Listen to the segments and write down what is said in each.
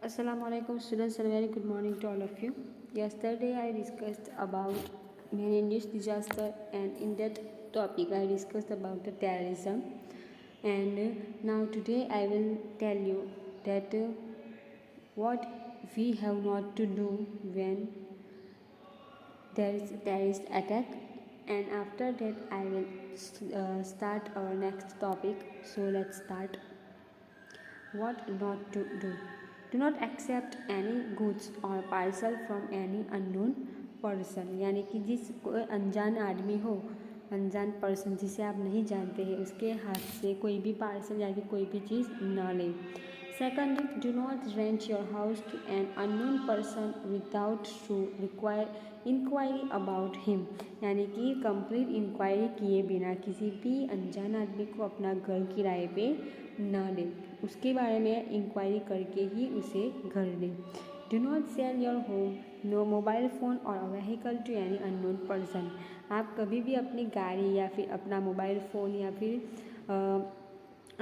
Assalamualaikum students and very good morning to all of you. Yesterday I discussed about many news disaster and in that topic I discussed about the terrorism and now today I will tell you that what we have not to do when there is a terrorist attack, and after that I will start our next topic. So let's start. What not to do. Do not accept any goods or parcel from any unknown person. यानी कि जिस कोई अनजान आदमी हो, अनजान person जिसे आप नहीं जानते हैं, उसके हाथ से कोई भी पार्सल या फिर कोई भी चीज़ ना लें. Second, do not rent your house to an unknown person without require inquiry about him. यानी कि कंप्लीट इंक्वायरी किए बिना किसी भी अनजान आदमी को अपना घर किराए पे ना दें. उसके बारे में इंक्वायरी करके ही उसे घर दें. Do not sell your home, no mobile phone और vehicle to any unknown person. आप कभी भी अपनी गाड़ी या फिर अपना मोबाइल फ़ोन या फिर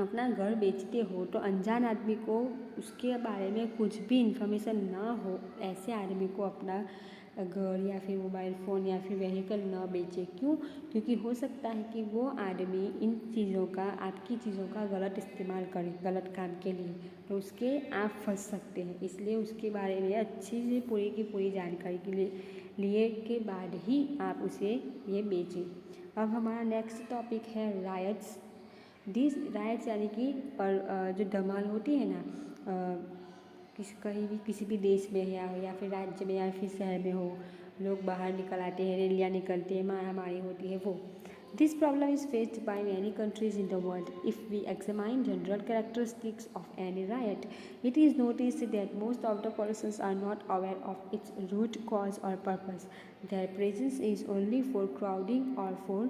अपना घर बेचते हो तो अनजान आदमी को उसके बारे में कुछ भी इन्फॉर्मेशन ना हो, ऐसे आदमी को अपना घर या फिर मोबाइल फ़ोन या फिर व्हीकल ना बेचे. क्यों? क्योंकि हो सकता है कि वो आदमी इन चीज़ों का, आपकी चीज़ों का गलत इस्तेमाल करे गलत काम के लिए, तो उसके आप फंस सकते हैं. इसलिए उसके बारे में अच्छी से पूरी की पूरी जानकारी के लिए के बाद ही आप उसे ये बेचें. अब हमारा नेक्स्ट टॉपिक है रायट्स. दिस राइट्स यानी कि जो धमाल होती है ना, कहीं भी किसी भी देश में या फिर राज्य में या फिर शहर में हो, लोग बाहर निकल आते हैं, रैलियाँ निकलती हैं, मारा मारी होती है वो. This problem is faced by many countries in the world. If we examine general characteristics of any riot, it is noticed that most of the persons are not aware of its root cause or purpose. Their presence is only for crowding or for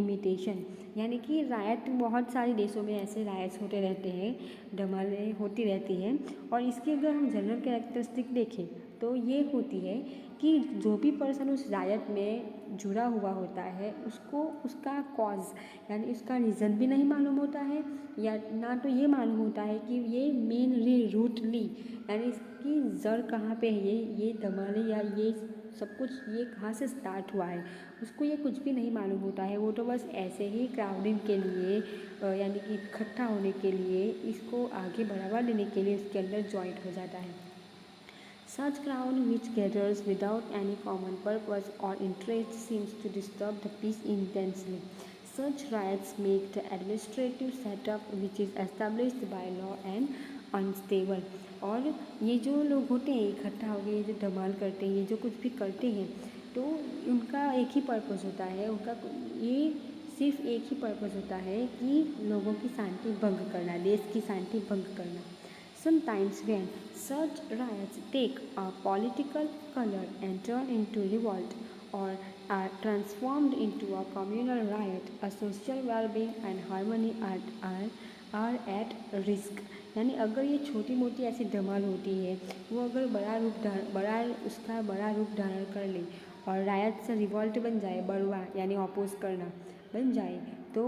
imitation. यानी कि riot बहुत सारे देशों में ऐसे rights होते रहते हैं, धमालें होती रहती हैं, और इसकी अगर हम जनरल कैरेक्टरिस्टिक देखें तो ये होती है कि जो भी पर्सन उस रायट में जुड़ा हुआ होता है उसको उसका कॉज यानी उसका रीज़न भी नहीं मालूम होता है, या ना तो ये मालूम होता है कि ये मेनली रूटली यानी इसकी जड़ कहाँ पे है, ये धमाले या ये सब कुछ ये कहाँ से स्टार्ट हुआ है, उसको ये कुछ भी नहीं मालूम होता है. वो तो बस ऐसे ही क्राउडिंग के लिए यानी कि इकट्ठा होने के लिए, इसको आगे बढ़ावा देने के लिए उसके अंदर जॉइंट हो जाता है. Such crowd which gathers without any common purpose or interest seems to disturb the peace intensely. Such riots make the administrative setup which is established by law and unstable. और ये जो लोग होते हैं इकट्ठा हो गए, ये जो धमाल करते हैं, ये जो कुछ भी करते हैं, तो उनका एक ही पर्पस होता है, उनका ये सिर्फ एक ही पर्पस होता है कि लोगों की शांति भंग करना, देश की शांति भंग करना. Sometimes when such riots take a political color and turn into revolt or are transformed into a communal riot, a social well-being and harmony are at risk. यानी अगर ये छोटी मोटी ऐसी धमाल होती है, वो अगर बड़ा रूप धारण कर ले और रायट से रिवॉल्ट बन जाए, बड़वा यानी अपोज करना बन जाए, तो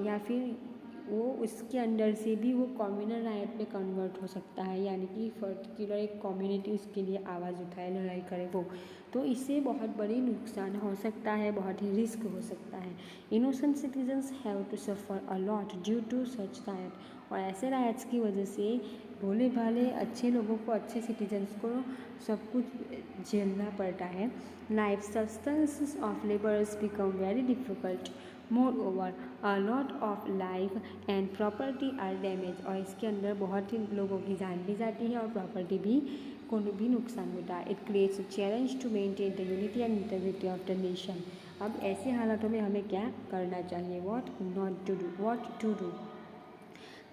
या फिर वो उसके अंदर से भी वो कम्युनल राइट में कन्वर्ट हो सकता है, यानी कि पर्टिकुलर एक कम्युनिटी उसके लिए आवाज़ उठाए, लड़ाई करे वो, तो इससे बहुत बड़ी नुकसान हो सकता है, बहुत ही रिस्क हो सकता है. Innocent citizens have to suffer a lot due to such riot. और ऐसे राइट्स की वजह से भोले भाले अच्छे लोगों को, अच्छे सिटीजन्स को सब कुछ झेलना पड़ता है. Life substances of labours become very difficult. Moreover, a lot of life and property are damaged. और इसके अंदर बहुत ही लोगों की जान भी जाती है और प्रॉपर्टी को भी नुकसान होता है. It creates a challenge to maintain the unity and integrity of the nation. अब ऐसे हालातों में हमें क्या करना चाहिए? What to do.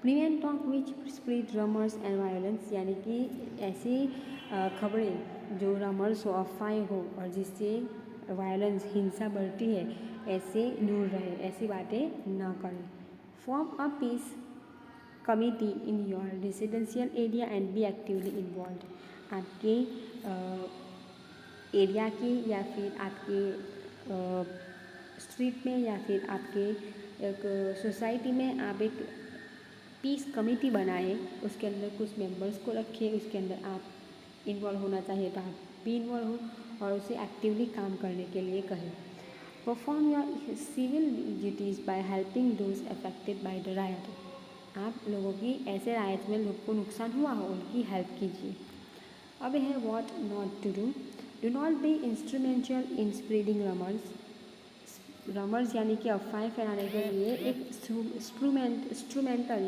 Prevent talk which spread rumours and violence. यानी कि ऐसी खबरें जो रमर्स हो, अफवाहें हो और जिससे वायलेंस, हिंसा बढ़ती है, ऐसे दूर रहे, ऐसी बातें ना करें. Form a peace committee in your residential area and be actively involve. आपके एरिया की या फिर आपके स्ट्रीट में या फिर आपके एक सोसाइटी में आप एक पीस कमेटी बनाए, उसके अंदर कुछ मेंबर्स को रखे, उसके अंदर आप इन्वॉल्व होना चाहिए तो आप भी इन्वॉल्व हो और उसे एक्टिवली काम करने के लिए कहें। Perform your civil duties by helping those affected by the riot. आप लोगों की ऐसे राइट में लोग को नुकसान हुआ हो उनकी हेल्प कीजिए। अब है what not to do not be instrumental in spreading rumours यानी कि अफवाहें फैलाने के लिए एक इंस्ट्रूमेंटल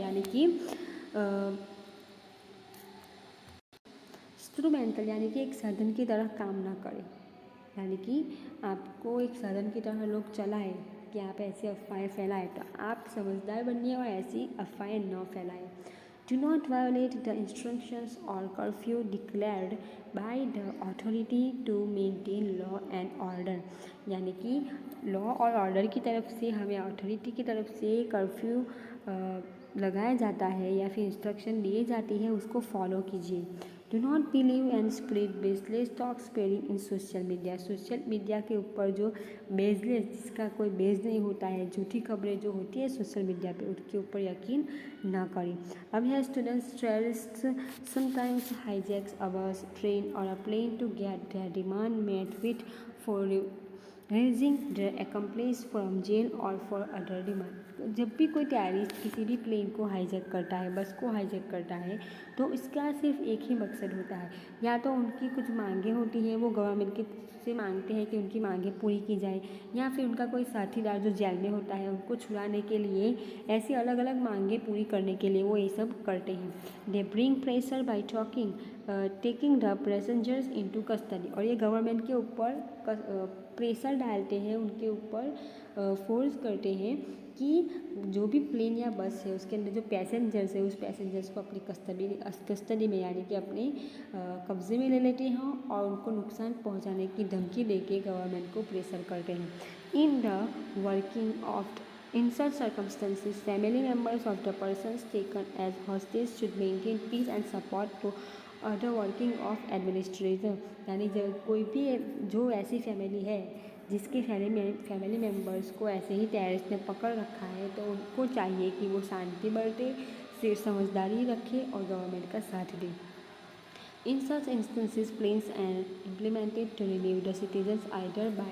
यानी कि एक साधन की तरह काम ना करें, यानी कि आपको एक साधन की तरह लोग चलाएं कि आप ऐसी अफवाहें फैलाएं, तो आप समझदार बनिए और ऐसी अफवाहें न फैलाएं। Do not violate the instructions or curfew declared by the authority to maintain law and order, यानी कि लॉ और ऑर्डर की तरफ से हमें अथॉरिटी की तरफ से कर्फ्यू लगाया जाता है या फिर इंस्ट्रक्शन दिए जाती है, उसको फॉलो कीजिए। Do not believe and spread baseless talk spreading in social media के ऊपर जो बेसलेस, जिसका कोई बेस नहीं होता है, झूठी खबरें जो होती है सोशल मीडिया पे, उसके ऊपर यकीन ना करें। अब है students terrorist sometimes hijacks a bus, train or a plane to get their demand met with for raising their accomplice from jail और for other demand। जब भी कोई टेररिस्ट किसी भी प्लेन को हाईजैक करता है, बस को हाईजैक करता है, तो इसका सिर्फ एक ही मकसद होता है, या तो उनकी कुछ मांगें होती हैं, वो गवर्नमेंट के से मांगते हैं कि उनकी मांगें पूरी की जाए, या फिर उनका कोई साथीदार जो जेल में होता है उनको छुड़ाने के लिए, ऐसी अलग अलग मांगें पूरी करने के लिए वो ये सब करते हैं। They bring pressure by taking the passengers into custody, और ये गवर्नमेंट के ऊपर प्रेशर डालते हैं, उनके ऊपर फोर्स करते हैं कि जो भी प्लेन या बस है उसके अंदर जो पैसेंजर्स है उस पैसेंजर्स को अपनी कस्टडी में यानी कि अपने कब्जे में ले लेते हैं और उनको नुकसान पहुंचाने की धमकी देके गवर्नमेंट को प्रेशर करते हैं। In the working of In such circumstances, family members of the persons taken as hostage should maintain peace and support to other working of administrator, यानी जब कोई भी जो ऐसी फैमिली है जिसके फैमिली मेम्बर्स को ऐसे ही टेररिस्ट ने पकड़ रखा है, तो उनको चाहिए कि वो शांति बरते, सिर्फ समझदारी रखे और गवर्नमेंट का साथ दे। In such instances, plans are implemented to relieve the citizens either by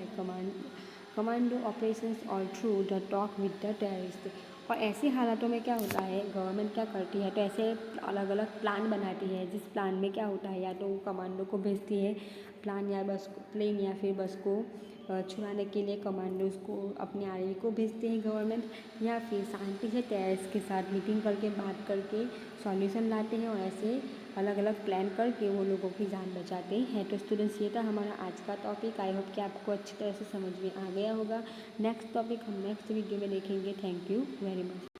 commando operations or through the talk with the terrorist। और ऐसी हालातों में क्या होता है, गवर्नमेंट क्या करती है, तो ऐसे अलग अलग प्लान बनाती है, जिस प्लान में क्या होता है, या तो वो कमांडो को भेजती है प्लान या प्लेन या फिर बस को छुड़ाने के लिए कमांडोज को, अपने आर्मी को भेजते हैं गवर्नमेंट, या फिर शांति से टेररिस्ट के साथ मीटिंग करके बात करके सॉल्यूशन लाते हैं और ऐसे अलग अलग प्लान करके वो लोगों की जान बचाते हैं। तो स्टूडेंट्स ये था हमारा आज का टॉपिक। आई होप कि आपको अच्छी तरह से समझ में आ गया होगा। नेक्स्ट टॉपिक हम नेक्स्ट वीडियो में देखेंगे। Thank you very much.